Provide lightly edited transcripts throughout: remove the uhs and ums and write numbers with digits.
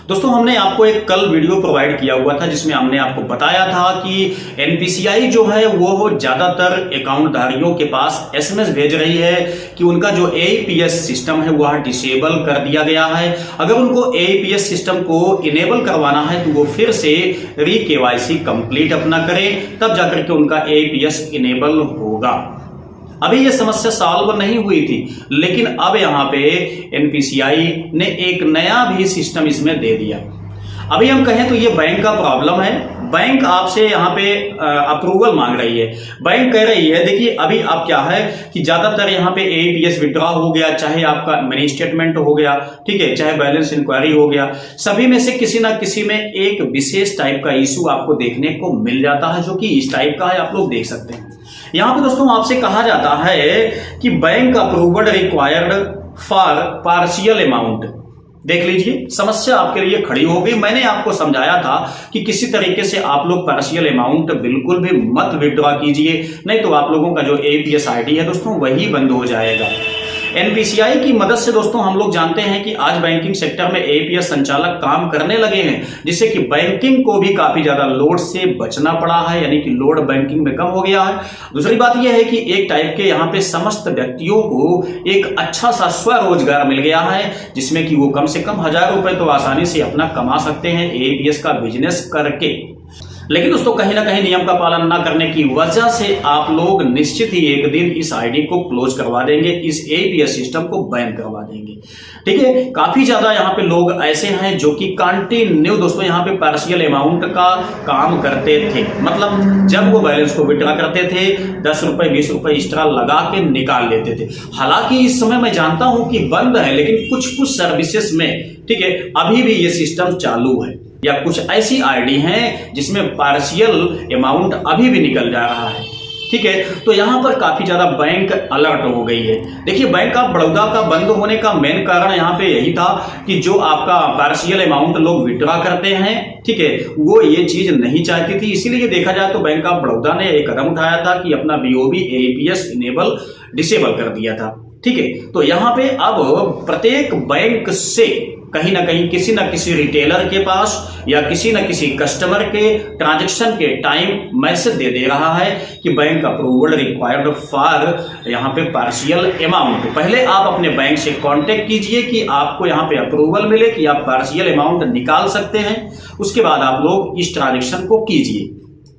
दोस्तों हमने आपको एक कल वीडियो प्रोवाइड किया हुआ था जिसमें हमने आपको बताया था कि एनपीसीआई जो है वो ज्यादातर अकाउंट धारियों के पास एसएमएस भेज रही है कि उनका जो एईपीएस सिस्टम है वह डिसेबल कर दिया गया है। अगर उनको एईपीएस सिस्टम को इनेबल करवाना है तो वो फिर से री केवाईसी कंप्लीट अपना करें, तब जाकर के उनका एईपीएस इनेबल होगा। अभी ये समस्या सॉल्व नहीं हुई थी, लेकिन अब यहाँ पे एनपीसीआई ने एक नया भी सिस्टम इसमें दे दिया। अभी हम कहें तो ये बैंक का प्रॉब्लम है। बैंक आपसे यहाँ पे अप्रूवल मांग रही है। बैंक कह रही है देखिए अभी आप क्या है कि ज्यादातर यहाँ पे एईपीएस विड्रॉ हो गया, चाहे आपका मनी स्टेटमेंट हो गया, ठीक है, चाहे बैलेंस इंक्वायरी हो गया, सभी में से किसी ना किसी में एक विशेष टाइप का इशू आपको देखने को मिल जाता है जो कि इस टाइप का है। आप लोग देख सकते हैं यहाँ पे दोस्तों आपसे कहा जाता है कि bank approval required for partial amount. देख लीजिए समस्या आपके लिए खड़ी हो गई। मैंने आपको समझाया था कि किसी तरीके से आप लोग पार्शियल अमाउंट बिल्कुल भी मत विड्रॉ कीजिए, नहीं तो आप लोगों का जो एईपीएस आईडी है दोस्तों वही बंद हो जाएगा। एनपीसीआई की मदद से दोस्तों हम लोग जानते हैं कि आज बैंकिंग सेक्टर में एईपीएस संचालक काम करने लगे हैं, जिससे कि बैंकिंग को भी काफी ज्यादा लोड से बचना पड़ा है, यानी कि लोड बैंकिंग में कम हो गया है। दूसरी बात यह है कि एक टाइप के यहाँ पे समस्त व्यक्तियों को एक अच्छा सा स्वरोजगार मिल गया है, जिसमें कि वो कम से कम 1000 रुपए तो आसानी से अपना कमा सकते हैं एईपीएस का बिजनेस करके। लेकिन दोस्तों कहीं ना कहीं नियम का पालन ना करने की वजह से आप लोग निश्चित ही एक दिन इस आईडी को क्लोज करवा देंगे, इस एईपीएस सिस्टम को बैन करवा देंगे। ठीक है, काफी ज्यादा यहाँ पे लोग ऐसे हैं जो कि कंटिन्यू दोस्तों यहाँ पे पार्शियल अमाउंट का काम करते थे। मतलब जब वो बैलेंस को विड्रॉ करते थे 10 रुपए 20 रुपए एक्स्ट्रा लगा के निकाल लेते थे। हालांकि इस समय मैं जानता हूं कि बंद है, लेकिन कुछ सर्विसेज में, ठीक है, अभी भी ये सिस्टम चालू है, या कुछ ऐसी आईडी हैं जिसमें पार्शियल अमाउंट अभी भी निकल जा रहा है। ठीक है, तो यहां पर काफी ज्यादा बैंक अलर्ट हो गई है। देखिए बैंक ऑफ बड़ौदा का बंद होने का मेन कारण यहां पे यही था कि जो आपका पार्शियल अमाउंट लोग विड्रॉ करते हैं, ठीक है, वो ये चीज नहीं चाहती थी। इसीलिए देखा जाए तो बैंक ऑफ बड़ौदा ने एक कदम उठाया था कि अपना बीओबी एईपीएस इनेबल डिसेबल कर दिया था। ठीक है, तो यहां पे अब प्रत्येक बैंक से कहीं ना कहीं किसी ना किसी रिटेलर के पास या किसी ना किसी कस्टमर के ट्रांजैक्शन के टाइम मैसेज दे रहा है कि बैंक अप्रूवल रिक्वायर्ड फॉर यहाँ पे पार्शियल अमाउंट। पहले आप अपने बैंक से कांटेक्ट कीजिए कि आपको यहाँ पे अप्रूवल मिले कि आप पार्शियल अमाउंट निकाल सकते हैं, उसके बाद आप लोग इस ट्रांजैक्शन को कीजिए।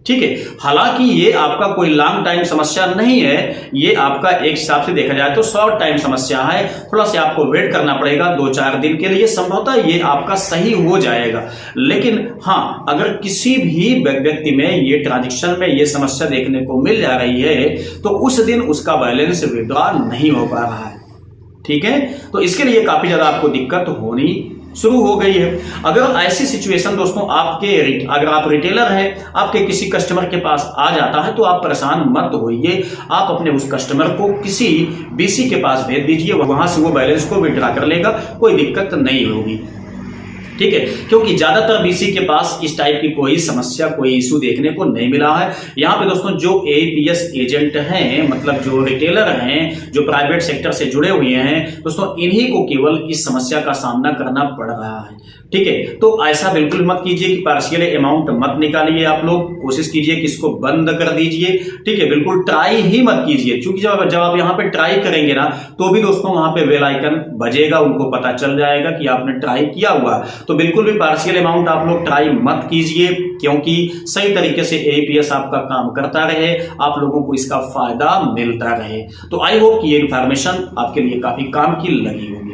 ठीक है, हालांकि ये आपका कोई लॉन्ग टाइम समस्या नहीं है, ये आपका एक हिसाब से देखा जाए तो शॉर्ट टाइम समस्या है। थोड़ा सा आपको वेट करना पड़ेगा 2-4 दिन के लिए, संभवतः ये आपका सही हो जाएगा। लेकिन हाँ, अगर किसी भी व्यक्ति में ये ट्रांजैक्शन में ये समस्या देखने को मिल जा रही है तो उस दिन उसका बैलेंस विड्रॉ नहीं हो पा रहा है। ठीक है, तो इसके लिए काफी ज्यादा आपको दिक्कत होनी शुरू हो गई है। अगर ऐसी सिचुएशन दोस्तों अगर आप रिटेलर हैं, आपके किसी कस्टमर के पास आ जाता है तो आप परेशान मत होइए। आप अपने उस कस्टमर को किसी बीसी के पास भेज दीजिए, वहां से वो बैलेंस को विड्रॉ कर लेगा, कोई दिक्कत नहीं होगी। ठीक है, क्योंकि ज्यादातर बीसी के पास इस टाइप की कोई समस्या, कोई इशू देखने को नहीं मिला है। यहाँ पे दोस्तों जो एईपीएस एजेंट हैं, मतलब जो रिटेलर हैं, जो प्राइवेट सेक्टर से जुड़े हुए हैं दोस्तों, इन्हीं को केवल इस समस्या का सामना करना पड़ रहा है। ठीक है, तो ऐसा बिल्कुल मत कीजिए कि पार्शियल अमाउंट मत निकालिए। आप लोग कोशिश कीजिए कि इसको बंद कर दीजिए। ठीक है, बिल्कुल ट्राई ही मत कीजिए, क्योंकि जब आप यहाँ पे ट्राई करेंगे ना तो भी दोस्तों वहां पे बेल आइकन बजेगा, उनको पता चल जाएगा कि आपने ट्राई किया हुआ। तो बिल्कुल भी पार्शियल अमाउंट आप लोग ट्राई मत कीजिए, क्योंकि सही तरीके से एईपीएस आपका काम करता रहे, आप लोगों को इसका फायदा मिलता रहे। तो आई होप कि ये इन्फॉर्मेशन आपके लिए काफी काम की लगी होगी।